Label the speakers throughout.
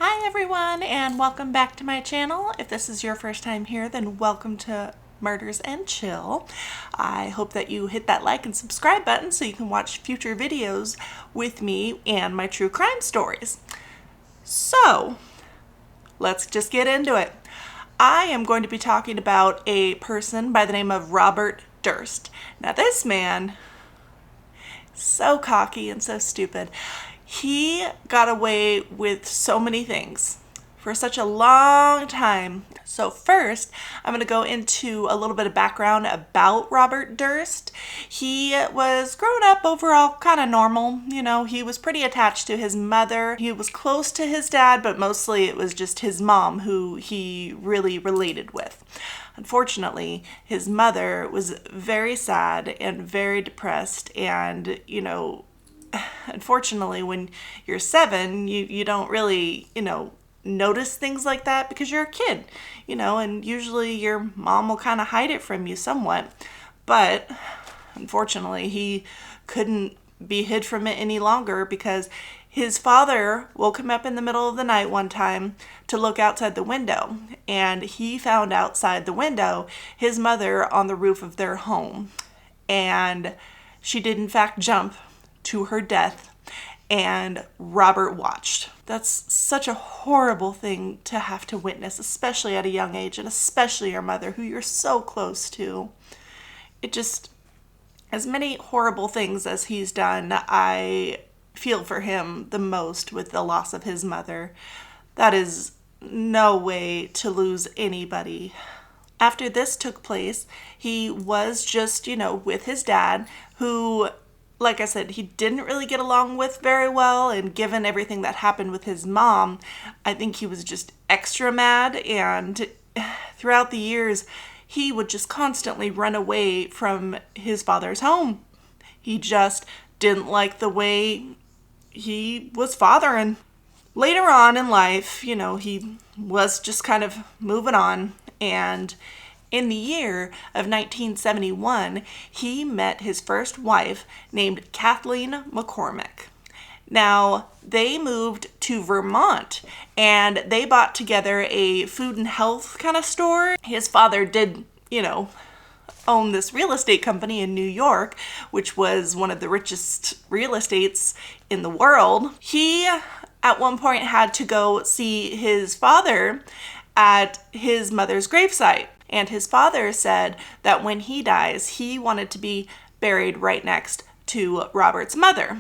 Speaker 1: Hi everyone, and welcome back to my channel. If this is your first time here, then welcome to Murders and Chill. I hope that you hit that like and subscribe button so you can watch future videos with me and my true crime stories. So, let's just get into it. I am going to be talking about a person by the name of Robert Durst. Now this man, so cocky and so stupid. He got away with so many things for such a long time. So first, I'm going to go into a little bit of background about Robert Durst. He was growing up overall kind of normal. You know, he was pretty attached to his mother. He was close to his dad, but mostly it was just his mom who he really related with. Unfortunately, his mother was very sad and very depressed, and, unfortunately, when you're 7, you don't really, notice things like that because you're a kid, and usually your mom will kind of hide it from you somewhat. But unfortunately, he couldn't be hid from it any longer because his father woke him up in the middle of the night one time to look outside the window, and he found outside the window his mother on the roof of their home, and she did in fact jump to her death, and Robert watched. That's such a horrible thing to have to witness, especially at a young age, and especially your mother, who you're so close to. It just, as many horrible things as he's done, I feel for him the most with the loss of his mother. That is no way to lose anybody. After this took place, he was just, with his dad, who, like I said, he didn't really get along with very well, and given everything that happened with his mom, I think he was just extra mad, and throughout the years, he would just constantly run away from his father's home. He just didn't like the way he was fathering. Later on in life, he was just kind of moving on, and in the year of 1971, he met his first wife named Kathleen McCormick. Now, they moved to Vermont, and they bought together a food and health kind of store. His father did, own this real estate company in New York, which was one of the richest real estates in the world. He, at one point, had to go see his father at his mother's gravesite. And his father said that when he dies, he wanted to be buried right next to Robert's mother.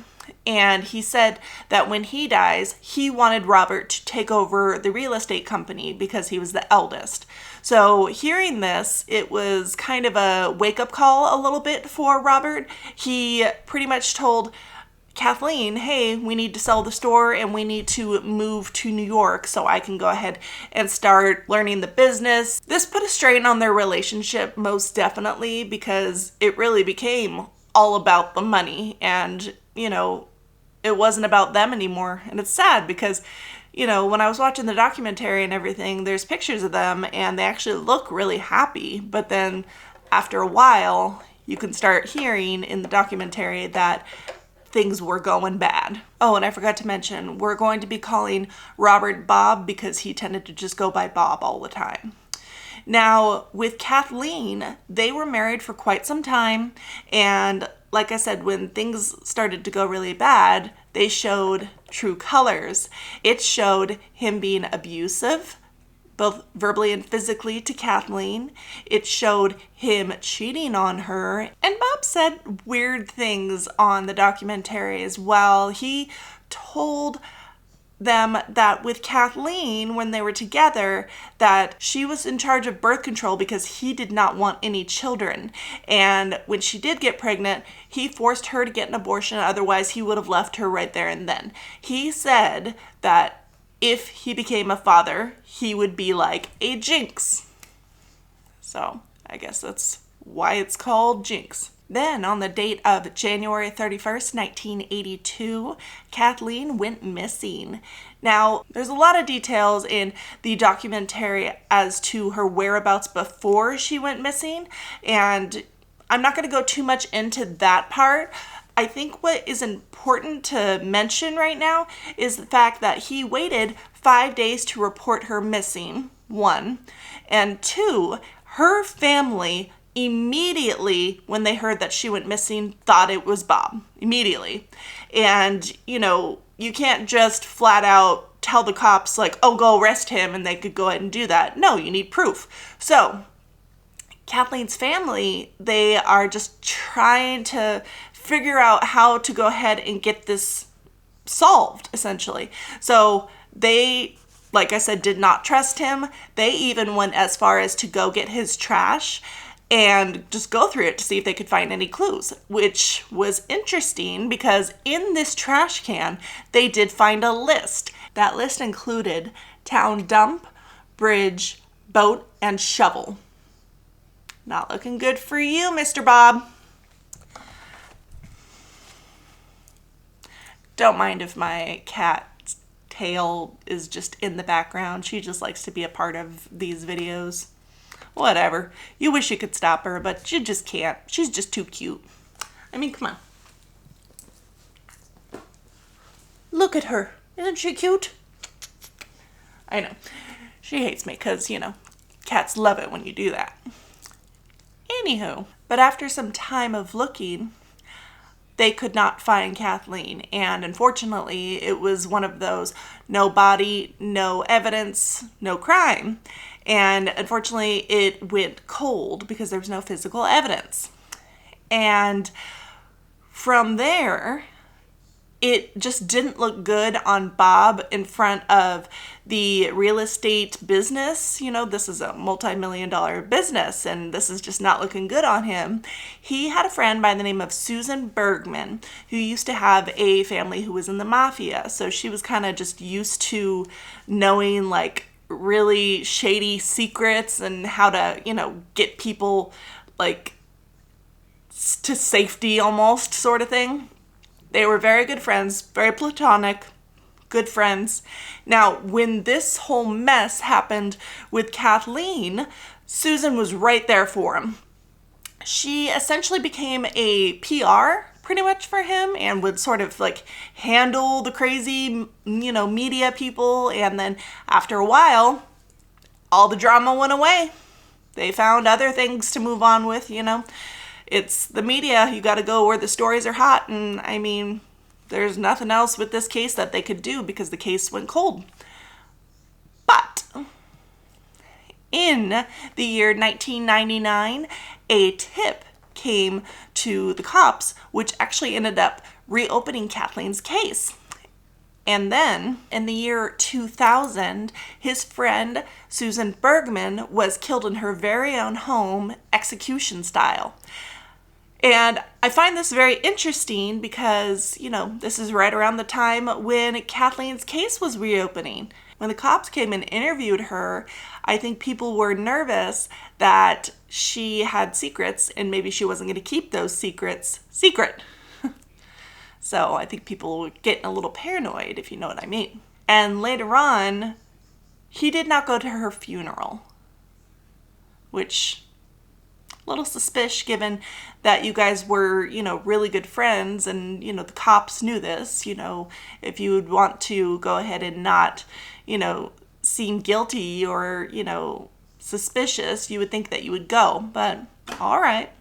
Speaker 1: And he said that when he dies, he wanted Robert to take over the real estate company because he was the eldest. So hearing this, it was kind of a wake-up call a little bit for Robert. He pretty much told Kathleen, hey, we need to sell the store and we need to move to New York so I can go ahead and start learning the business. This put a strain on their relationship, most definitely, because it really became all about the money, and, it wasn't about them anymore. And it's sad because, when I was watching the documentary and everything, there's pictures of them and they actually look really happy. But then after a while, you can start hearing in the documentary that things were going bad. Oh, and I forgot to mention, we're going to be calling Robert Bob because he tended to just go by Bob all the time. Now, with Kathleen, they were married for quite some time, and like I said, when things started to go really bad, they showed true colors. It showed him being abusive, both verbally and physically, to Kathleen. It showed him cheating on her. And Bob said weird things on the documentary as well. He told them that with Kathleen, when they were together, that she was in charge of birth control because he did not want any children. And when she did get pregnant, he forced her to get an abortion, otherwise he would have left her right there and then. He said that if he became a father, he would be like a Jinx. So I guess that's why it's called Jinx. Then, on the date of January 31st, 1982, Kathleen went missing. Now, there's a lot of details in the documentary as to her whereabouts before she went missing, and I'm not going to go too much into that part, I think what is important to mention right now is the fact that he waited 5 days to report her missing, one. And two, her family immediately, when they heard that she went missing, thought it was Bob. Immediately. And, you can't just flat out tell the cops, like, oh, go arrest him, and they could go ahead and do that. No, you need proof. So, Kathleen's family, they are just trying to figure out how to go ahead and get this solved, essentially. So they, like I said, did not trust him. They even went as far as to go get his trash and just go through it to see if they could find any clues, which was interesting because in this trash can, they did find a list. That list included town dump, bridge, boat, and shovel. Not looking good for you, Mr. Bob. Don't mind if my cat's tail is just in the background. She just likes to be a part of these videos. Whatever. You wish you could stop her, but you just can't. She's just too cute. I mean, come on. Look at her. Isn't she cute? I know. She hates me because, cats love it when you do that. Anywho, but after some time of looking, they could not find Kathleen, and unfortunately, it was one of those no body, no evidence, no crime, and unfortunately, it went cold because there was no physical evidence. And from there, it just didn't look good on Bob in front of the real estate business. This is a multi-million-dollar business, and this is just not looking good on him. He had a friend by the name of Susan Bergman, who used to have a family who was in the mafia. So she was kind of just used to knowing, like, really shady secrets and how to, get people, like, to safety almost, sort of thing. They were very good friends, very platonic, good friends. Now, when this whole mess happened with Kathleen, Susan was right there for him. She essentially became a PR pretty much for him and would sort of like handle the crazy, media people. And then after a while, all the drama went away. They found other things to move on with, It's the media. You got to go where the stories are hot. And I mean, there's nothing else with this case that they could do because the case went cold. But in the year 1999, a tip came to the cops, which actually ended up reopening Kathleen's case. And then in the year 2000, his friend Susan Bergman was killed in her very own home, execution style. And I find this very interesting because, this is right around the time when Kathleen's case was reopening. When the cops came and interviewed her, I think people were nervous that she had secrets and maybe she wasn't going to keep those secrets secret. So I think people were getting a little paranoid, if you know what I mean. And later on, he did not go to her funeral, which a little suspicious given that you guys were, really good friends and, the cops knew this, if you would want to go ahead and not, seem guilty or, suspicious, you would think that you would go, but all right.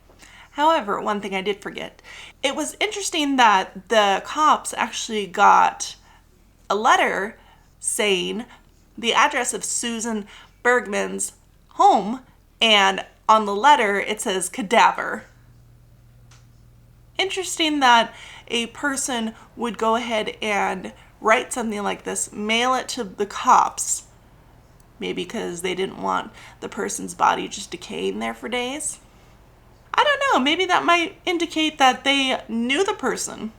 Speaker 1: However, one thing I did forget. It was interesting that the cops actually got a letter saying the address of Susan Bergman's home, and on the letter it says cadaver. Interesting that a person would go ahead and write something like this, mail it to the cops, maybe because they didn't want the person's body just decaying there for days. I don't know, maybe that might indicate that they knew the person,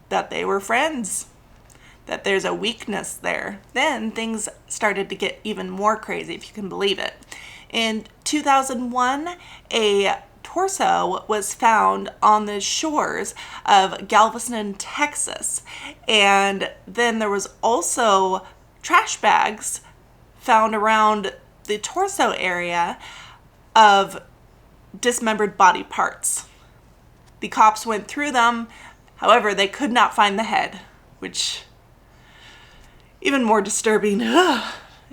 Speaker 1: that they were friends, that there's a weakness there. Then things started to get even more crazy, if you can believe it. In 2001, a torso was found on the shores of Galveston, Texas. And then there was also trash bags found around the torso area of dismembered body parts. The cops went through them, However, they could not find the head, which even more disturbing.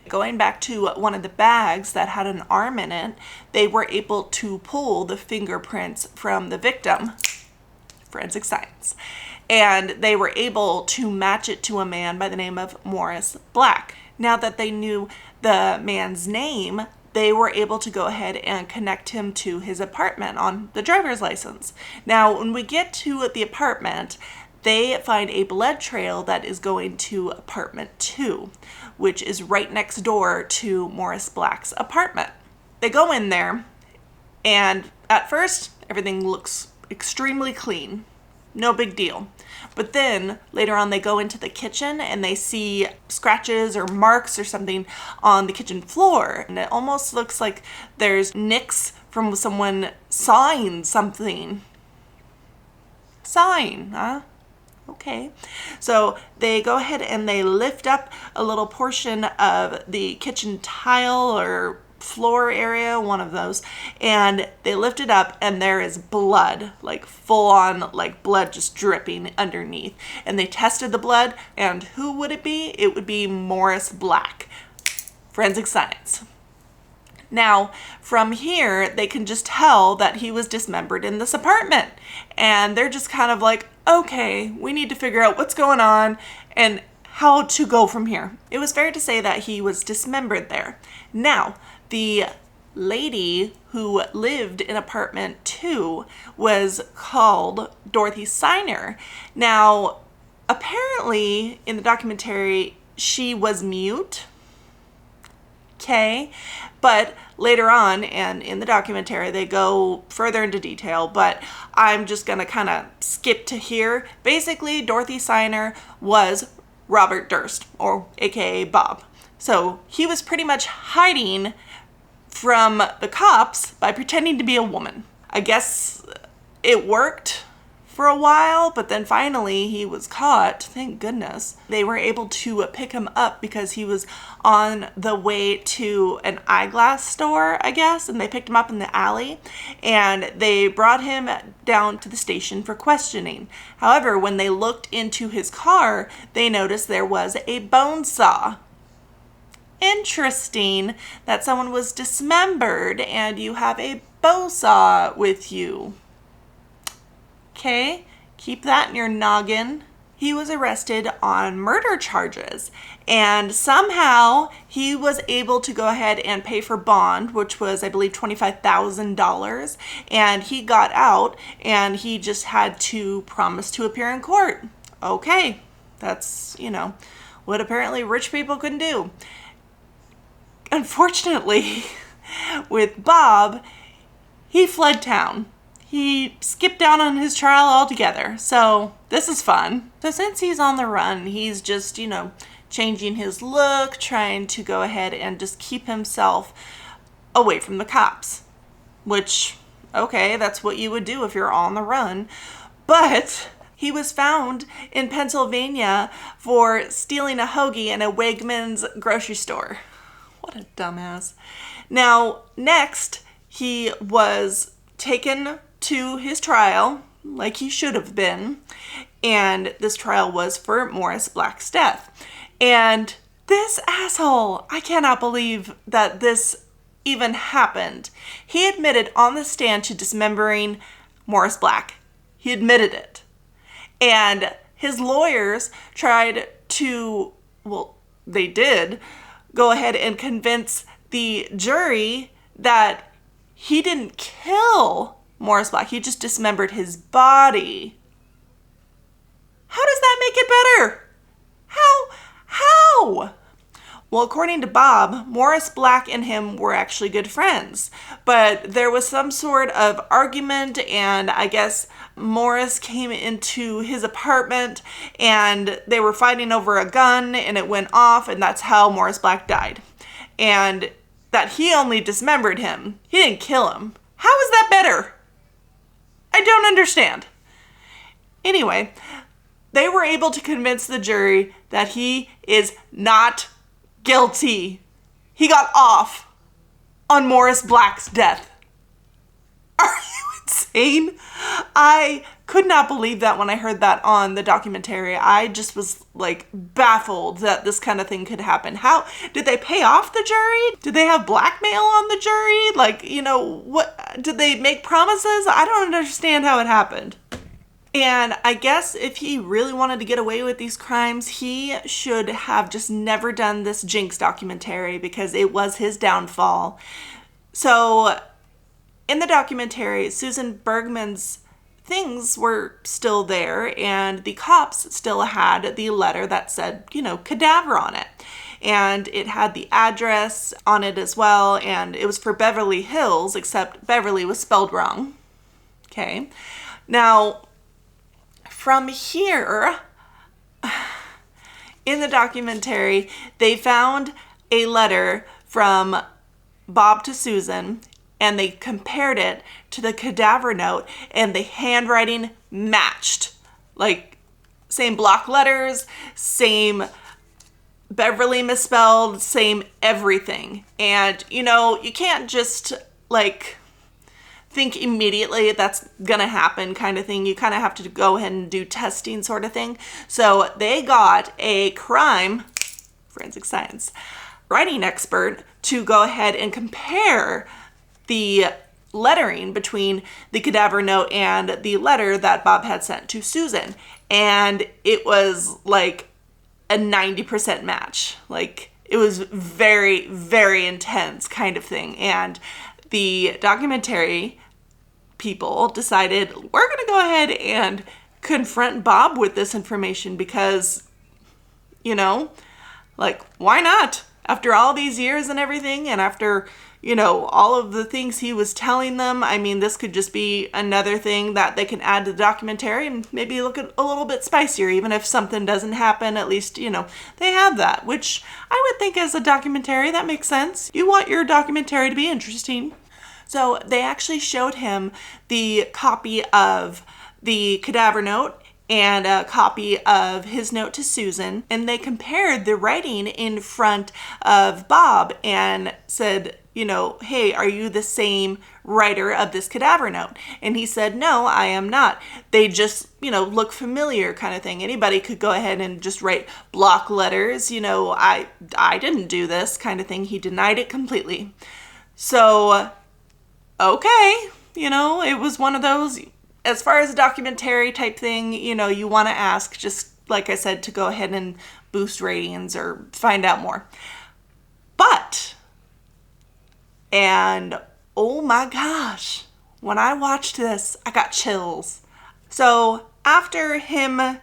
Speaker 1: Going back to one of the bags that had an arm in it, they were able to pull the fingerprints from the victim. Forensic science. And they were able to match it to a man by the name of Morris Black. Now that they knew the man's name, they were able to go ahead and connect him to his apartment on the driver's license. Now, when we get to the apartment, they find a blood trail that is going to apartment 2, which is right next door to Morris Black's apartment. They go in there, and at first, everything looks extremely clean. No big deal. But then later on, they go into the kitchen and they see scratches or marks or something on the kitchen floor. And it almost looks like there's nicks from someone sawing something. Sawing, huh? Okay. So they go ahead and they lift up a little portion of the kitchen tile or floor area, one of those, and they lift it up and there is blood, like full on, like blood just dripping underneath. And they tested the blood, and who would it be? It would be Morris Black. Forensic science. Now, from here, they can just tell that he was dismembered in this apartment. And they're just kind of like, okay, we need to figure out what's going on and how to go from here. It was fair to say that he was dismembered there. Now, the lady who lived in apartment 2 was called Dorothy Siner. Now, apparently in the documentary, she was mute. Okay, but later on, and in the documentary, they go further into detail, but I'm just gonna kind of skip to here. Basically, Dorothy Siner was Robert Durst, or AKA Bob. So he was pretty much hiding from the cops by pretending to be a woman. I guess it worked for a while, but then finally he was caught. Thank goodness. They were able to pick him up because he was on the way to an eyeglass store, I guess, and they picked him up in the alley and they brought him down to the station for questioning. However, when they looked into his car, they noticed there was a bone saw. Interesting that someone was dismembered and you have a bow saw with you. Okay, keep that in your noggin. He was arrested on murder charges, and somehow he was able to go ahead and pay for bond, which was, I believe, $25,000, and he got out and he just had to promise to appear in court. Okay, that's, what apparently rich people can do. Unfortunately, with Bob, he fled town. He skipped out on his trial altogether. So this is fun. So since he's on the run, he's just, changing his look, trying to go ahead and just keep himself away from the cops. Which, okay, that's what you would do if you're on the run. But he was found in Pennsylvania for stealing a hoagie in a Wegmans grocery store. What a dumbass. Now, next, he was taken to his trial, like he should have been, and this trial was for Morris Black's death. And this asshole, I cannot believe that this even happened. He admitted on the stand to dismembering Morris Black. He admitted it. And his lawyers tried to, they did, go ahead and convince the jury that he didn't kill Morris Black. He just dismembered his body. How does that make it better? How? Well, according to Bob, Morris Black and him were actually good friends, but there was some sort of argument, and I guess Morris came into his apartment and they were fighting over a gun and it went off, and that's how Morris Black died. And that he only dismembered him. He didn't kill him. How is that better? I don't understand. Anyway, they were able to convince the jury that he is not guilty. He got off on Morris Black's death. Are you insane? insane. I could not believe that when I heard that on the documentary. I just was like baffled that this kind of thing could happen. How did they pay off the jury? Did they have blackmail on the jury? Like, what did they make promises? I don't understand how it happened. And I guess if he really wanted to get away with these crimes, he should have just never done this Jinx documentary, because it was his downfall. So in the documentary, Susan Bergman's things were still there, and the cops still had the letter that said, cadaver on it. And it had the address on it as well, and it was for Beverly Hills, except Beverly was spelled wrong. Okay. Now, from here, in the documentary, they found a letter from Bob to Susan, and they compared it to the cadaver note, and the handwriting matched. Like, same block letters, same Beverly misspelled, same everything. And, you can't just, think immediately that's gonna happen kind of thing. You kind of have to go ahead and do testing sort of thing. So they got a crime forensic science writing expert to go ahead and compare the lettering between the cadaver note and the letter that Bob had sent to Susan. And it was like a 90% match. Like, it was very, very intense kind of thing. And the documentary people decided, we're going to go ahead and confront Bob with this information because, why not? After all these years and everything, and after, all of the things he was telling them, I mean, this could just be another thing that they can add to the documentary and maybe look at a little bit spicier. Even if something doesn't happen, at least, they have that, which I would think as a documentary, that makes sense. You want your documentary to be interesting. So they actually showed him the copy of the cadaver note and a copy of his note to Susan, and they compared the writing in front of Bob and said, hey, are you the same writer of this cadaver note? And he said, no, I am not. They just, look familiar kind of thing. Anybody could go ahead and just write block letters, I didn't do this kind of thing. He denied it completely. So, okay, it was one of those, as far as a documentary type thing, you want to ask, just like I said, to go ahead and boost ratings or find out more. But, and oh my gosh, when I watched this, I got chills. So after him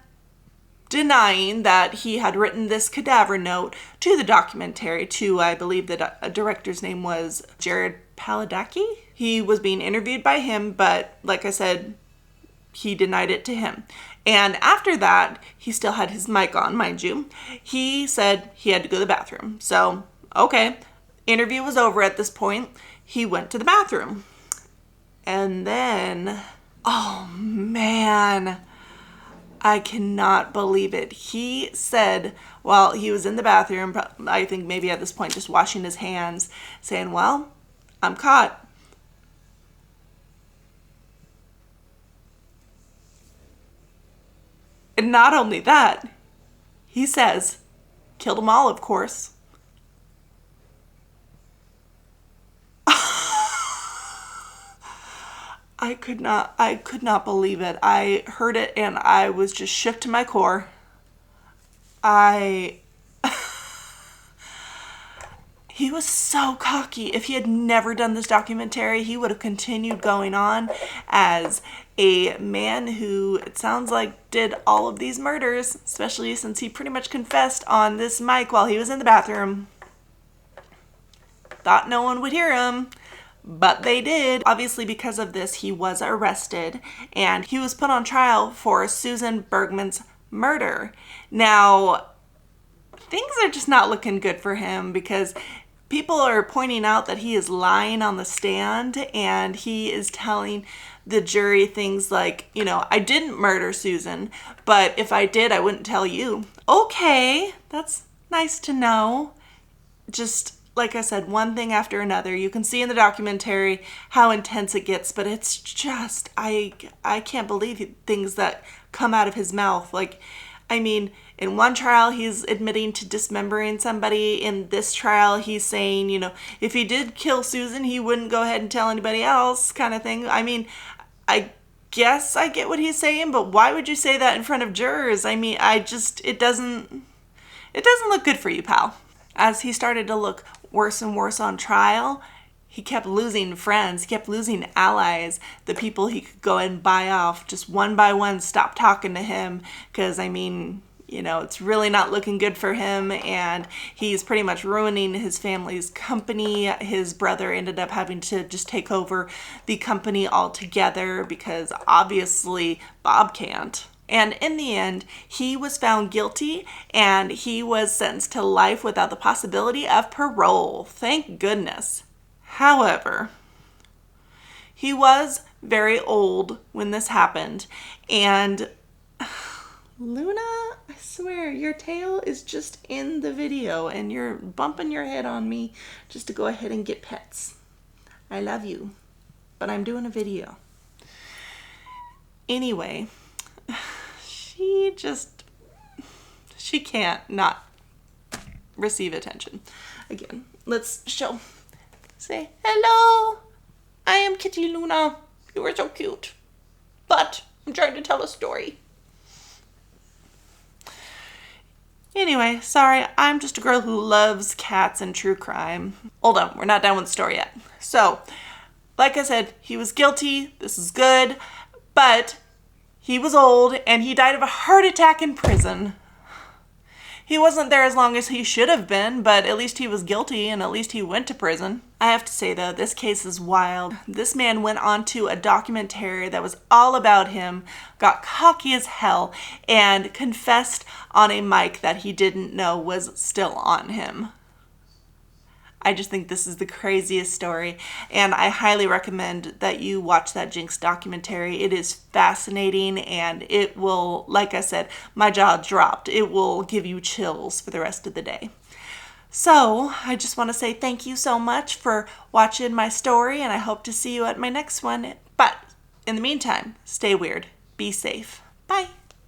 Speaker 1: denying that he had written this cadaver note to the documentary, to, I believe the director's name was Jared Paladaki. He was being interviewed by him, but like I said, he denied it to him. And after that, he still had his mic on, mind you. He said he had to go to the bathroom. So, okay, interview was over at this point. He went to the bathroom. And then, oh man, I cannot believe it. He said while he was in the bathroom, I think maybe at this point just washing his hands, saying, well, I'm caught. And not only that, he says, killed them all, of course. I could not believe it. I heard it and I was just shook to my core. He was so cocky. If he had never done this documentary, he would have continued going on as a man who, it sounds like, did all of these murders, especially since he pretty much confessed on this mic while he was in the bathroom. Thought no one would hear him, but they did. Obviously, because of this, he was arrested and he was put on trial for Susan Bergman's murder. Now, things are just not looking good for him because people are pointing out that he is lying on the stand and he is telling the jury things like, I didn't murder Susan, but if I did, I wouldn't tell you. Okay, that's nice to know. Just like I said, one thing after another. You can see in the documentary how intense it gets, but it's just, I can't believe things that come out of his mouth. Like, I mean, in one trial, he's admitting to dismembering somebody. In this trial, he's saying, you know, if he did kill Susan, he wouldn't go ahead and tell anybody else, kind of thing. I mean, I guess I get what he's saying, but why would you say that in front of jurors? I mean, it doesn't look good for you, pal. As he started to look worse and worse on trial, he kept losing friends, he kept losing allies. The people he could go and buy off, just one by one, stopped talking to him because, I mean, you know, it's really not looking good for him, and he's pretty much ruining his family's company. His brother ended up having to just take over the company altogether because obviously Bob can't. And in the end, he was found guilty and he was sentenced to life without the possibility of parole. Thank goodness. However, he was very old when this happened, and Luna, I swear, your tail is just in the video and you're bumping your head on me just to go ahead and get pets. I love you, but I'm doing a video. Anyway, she can't not receive attention. Again, let's say, hello, I am Kitty Luna. You are so cute, but I'm trying to tell a story. Anyway, sorry, I'm just a girl who loves cats and true crime. Hold on, we're not done with the story yet. So, like I said, he was guilty, this is good, but he was old and he died of a heart attack in prison. He wasn't there as long as he should have been, but at least he was guilty and at least he went to prison. I have to say though, this case is wild. This man went on to a documentary that was all about him, got cocky as hell, and confessed on a mic that he didn't know was still on him. I just think this is the craziest story, and I highly recommend that you watch that Jinx documentary. It is fascinating, and it will, like I said, my jaw dropped. It will give you chills for the rest of the day. So, I just want to say thank you so much for watching my story, and I hope to see you at my next one. But, in the meantime, stay weird. Be safe. Bye.